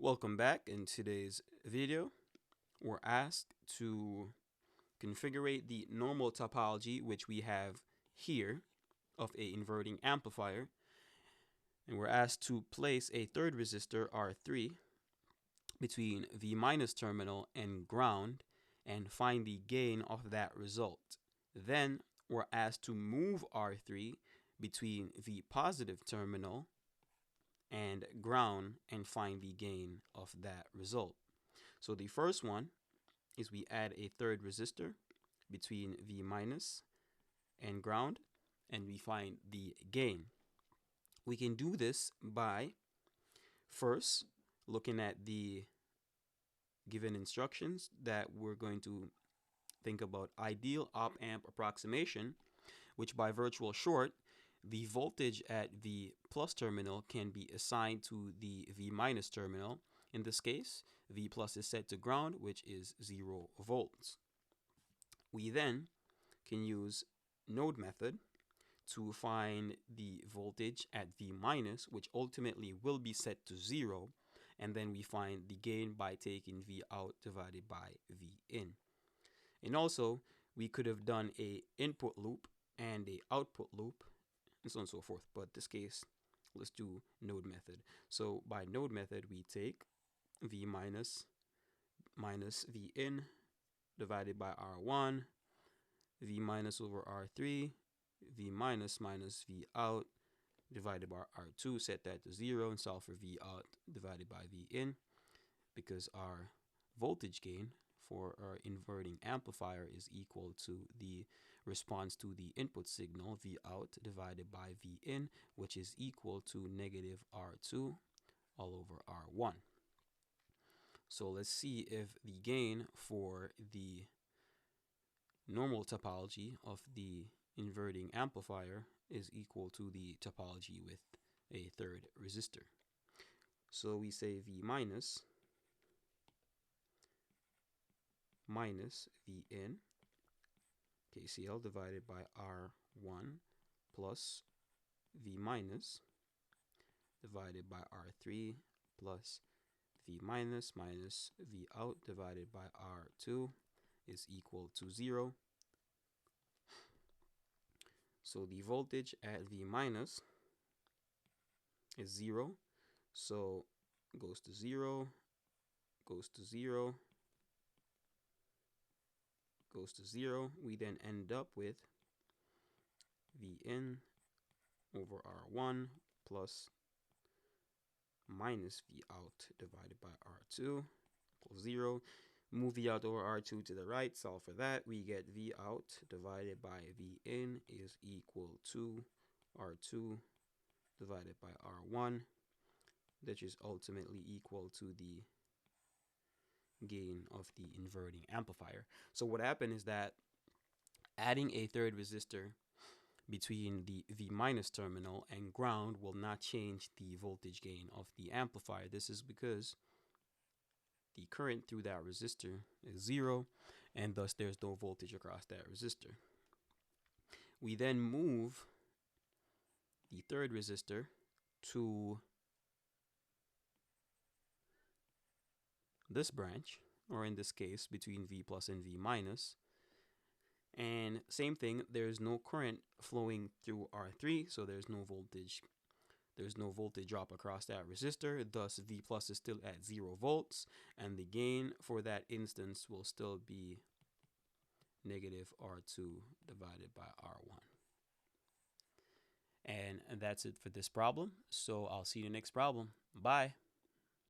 Welcome back. In today's video, we're asked to configure the normal topology which we have here of a inverting amplifier, and we're asked to place a third resistor R3 between the minus terminal and ground and find the gain of that result. Then we're asked to move R3 between the positive terminal and ground and find the gain of that result. So the first one is we add a third resistor between V minus and ground and we find the gain. We can do this by first looking at the given instructions that we're going to think about ideal op-amp approximation, which by virtual short, the voltage at the plus terminal can be assigned to the V minus terminal. In this case, V plus is set to ground, which is 0 volts. We then can use node method to find the voltage at V minus, which ultimately will be set to 0, and then we find the gain by taking V out divided by V in. And also, we could have done a input loop and a output loop, and so on and so forth. But in this case, let's do node method. So by node method, we take V minus minus V in divided by R1, V minus over R3, V minus minus V out divided by R2, set that to 0 and solve for V out divided by V in, because our voltage gain for our inverting amplifier is equal to the response to the input signal, V out divided by V in, which is equal to negative R2 all over R1. So let's see if the gain for the normal topology of the inverting amplifier is equal to the topology with a third resistor. So we say V minus minus V in KCL divided by R1 plus V minus divided by R3 plus V minus minus V out divided by R2 is equal to 0. So the voltage at V minus is 0. So goes to 0, goes to 0, goes to 0. We then end up with V in over R1 plus minus V out divided by R2 equals 0. Move V out over R2 to the right, solve for that. We get V out divided by V in is equal to R2 divided by R1, which is ultimately equal to the gain of the inverting amplifier. So what happened is that adding a third resistor between the V minus terminal and ground will not change the voltage gain of the amplifier. This is because the current through that resistor is 0, and thus there's no voltage across that resistor. We then move the third resistor to this branch, or in this case between V plus and V minus, and same thing, there's no current flowing through R3, so there's no voltage drop across that resistor, thus V plus is still at 0 volts, and the gain for that instance will still be negative R2 divided by R1. And that's it for this problem. So I'll see you in the next problem. Bye.